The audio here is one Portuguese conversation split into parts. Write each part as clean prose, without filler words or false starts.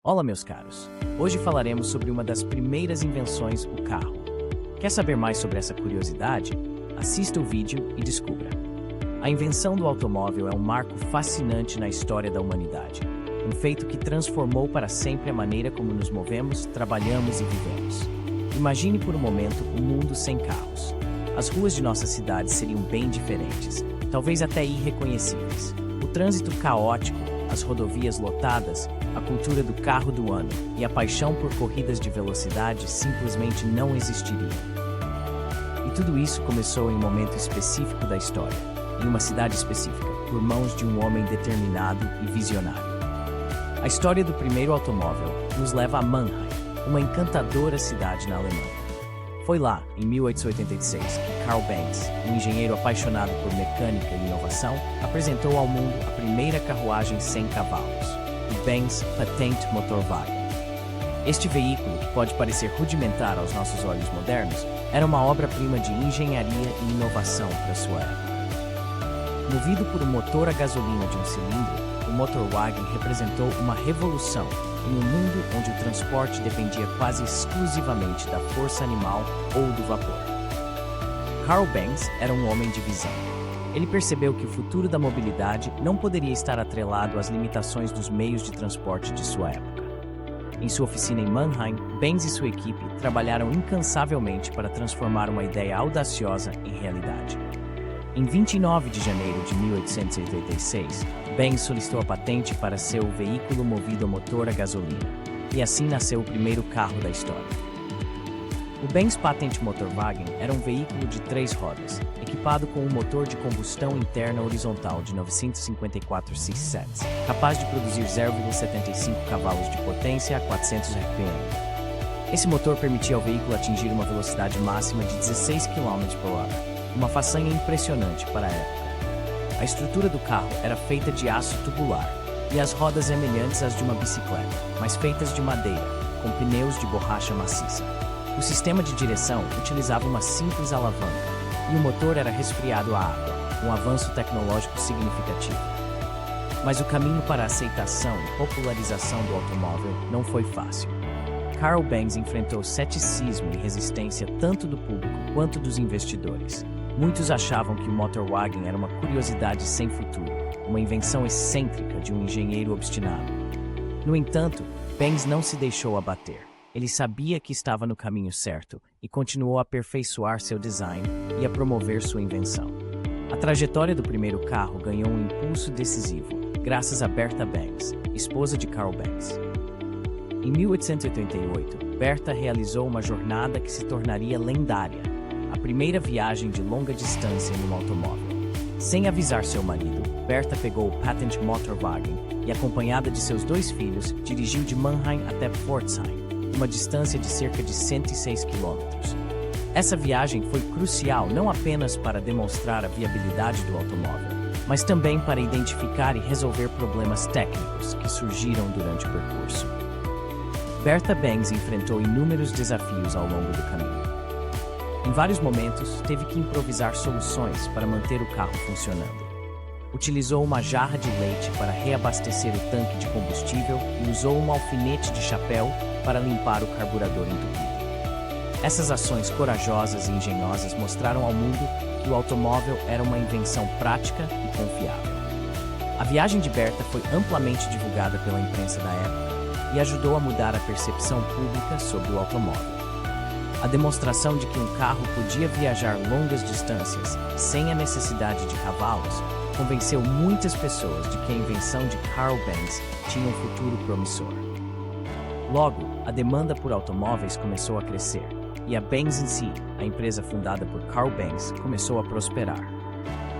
Olá, meus caros! Hoje falaremos sobre uma das primeiras invenções, o carro. Quer saber mais sobre essa curiosidade? Assista o vídeo e descubra. A invenção do automóvel é um marco fascinante na história da humanidade. Um feito que transformou para sempre a maneira como nos movemos, trabalhamos e vivemos. Imagine por um momento um mundo sem carros. As ruas de nossa cidade seriam bem diferentes, talvez até irreconhecíveis. O trânsito caótico, as rodovias lotadas, a cultura do carro do ano e a paixão por corridas de velocidade simplesmente não existiriam. E tudo isso começou em um momento específico da história, em uma cidade específica, por mãos de um homem determinado e visionário. A história do primeiro automóvel nos leva a Mannheim, uma encantadora cidade na Alemanha. Foi lá, em 1886, que Carl Benz, um engenheiro apaixonado por mecânica e inovação, apresentou ao mundo a primeira carruagem sem cavalos, o Benz Patent Motorwagen. Este veículo, que pode parecer rudimentar aos nossos olhos modernos, era uma obra-prima de engenharia e inovação para sua época. Movido por um motor a gasolina de um cilindro, o Motorwagen representou uma revolução em um mundo onde o transporte dependia quase exclusivamente da força animal ou do vapor. Carl Benz era um homem de visão. Ele percebeu que o futuro da mobilidade não poderia estar atrelado às limitações dos meios de transporte de sua época. Em sua oficina em Mannheim, Benz e sua equipe trabalharam incansavelmente para transformar uma ideia audaciosa em realidade. Em 29 de janeiro de 1886, Benz solicitou a patente para seu veículo movido a motor a gasolina, e assim nasceu o primeiro carro da história. O Benz Patent Motorwagen era um veículo de 3 rodas, equipado com um motor de combustão interna horizontal de 954 cc, capaz de produzir 0,75 cavalos de potência a 400 RPM. Esse motor permitia ao veículo atingir uma velocidade máxima de 16 km/h, uma façanha impressionante para a época. A estrutura do carro era feita de aço tubular, e as rodas semelhantes às de uma bicicleta, mas feitas de madeira, com pneus de borracha maciça. O sistema de direção utilizava uma simples alavanca, e o motor era resfriado à água, um avanço tecnológico significativo. Mas o caminho para a aceitação e popularização do automóvel não foi fácil. Carl Benz enfrentou ceticismo e resistência tanto do público quanto dos investidores. Muitos achavam que o Motorwagen era uma curiosidade sem futuro, uma invenção excêntrica de um engenheiro obstinado. No entanto, Benz não se deixou abater. Ele sabia que estava no caminho certo e continuou a aperfeiçoar seu design e a promover sua invenção. A trajetória do primeiro carro ganhou um impulso decisivo, graças a Bertha Benz, esposa de Carl Benz. Em 1888, Bertha realizou uma jornada que se tornaria lendária, a primeira viagem de longa distância em um automóvel. Sem avisar seu marido, Bertha pegou o Patent Motorwagen e, acompanhada de seus 2 filhos, dirigiu de Mannheim até Pforzheim, uma distância de cerca de 106 km. Essa viagem foi crucial não apenas para demonstrar a viabilidade do automóvel, mas também para identificar e resolver problemas técnicos que surgiram durante o percurso. Bertha Benz enfrentou inúmeros desafios ao longo do caminho. Em vários momentos, teve que improvisar soluções para manter o carro funcionando. Utilizou uma jarra de leite para reabastecer o tanque de combustível e usou um alfinete de chapéu para limpar o carburador entupido. Essas ações corajosas e engenhosas mostraram ao mundo que o automóvel era uma invenção prática e confiável. A viagem de Bertha foi amplamente divulgada pela imprensa da época e ajudou a mudar a percepção pública sobre o automóvel. A demonstração de que um carro podia viajar longas distâncias sem a necessidade de cavalos convenceu muitas pessoas de que a invenção de Carl Benz tinha um futuro promissor. Logo, a demanda por automóveis começou a crescer, e a Benz em si, a empresa fundada por Carl Benz, começou a prosperar.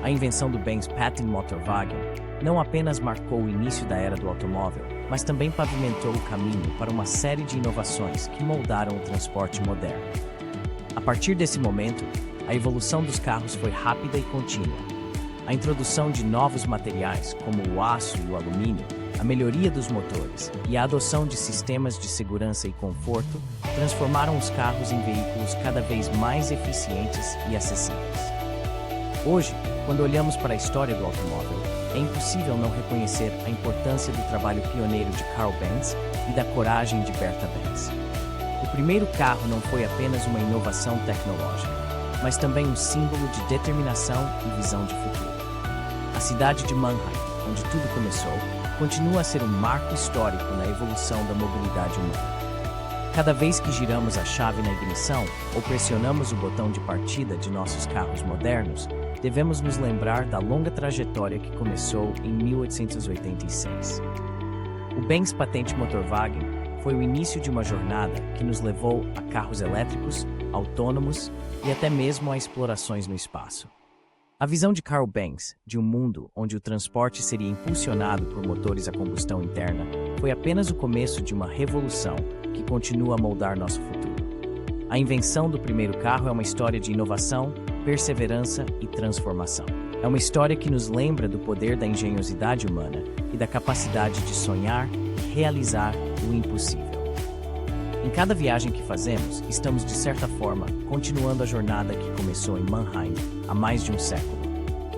A invenção do Benz Patent Motorwagen não apenas marcou o início da era do automóvel, mas também pavimentou o caminho para uma série de inovações que moldaram o transporte moderno. A partir desse momento, a evolução dos carros foi rápida e contínua. A introdução de novos materiais, como o aço e o alumínio, a melhoria dos motores e a adoção de sistemas de segurança e conforto transformaram os carros em veículos cada vez mais eficientes e acessíveis. Hoje, quando olhamos para a história do automóvel, é impossível não reconhecer a importância do trabalho pioneiro de Carl Benz e da coragem de Berta Benz. O primeiro carro não foi apenas uma inovação tecnológica, mas também um símbolo de determinação e visão de futuro. A cidade de Mannheim, onde tudo começou, continua a ser um marco histórico na evolução da mobilidade humana. Cada vez que giramos a chave na ignição ou pressionamos o botão de partida de nossos carros modernos, devemos nos lembrar da longa trajetória que começou em 1886. O Benz Patent Motorwagen foi o início de uma jornada que nos levou a carros elétricos, autônomos e até mesmo a explorações no espaço. A visão de Carl Benz, de um mundo onde o transporte seria impulsionado por motores a combustão interna, foi apenas o começo de uma revolução que continua a moldar nosso futuro. A invenção do primeiro carro é uma história de inovação, perseverança e transformação. É uma história que nos lembra do poder da engenhosidade humana e da capacidade de sonhar e realizar o impossível. Em cada viagem que fazemos, estamos, de certa forma, continuando a jornada que começou em Mannheim há mais de um século.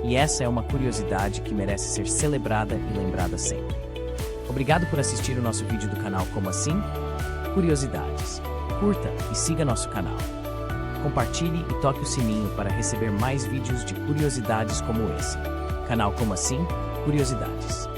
E essa é uma curiosidade que merece ser celebrada e lembrada sempre. Obrigado por assistir o nosso vídeo do canal Como Assim? Curiosidades. Curta e siga nosso canal. Compartilhe e toque o sininho para receber mais vídeos de curiosidades como esse. Canal Como Assim? Curiosidades.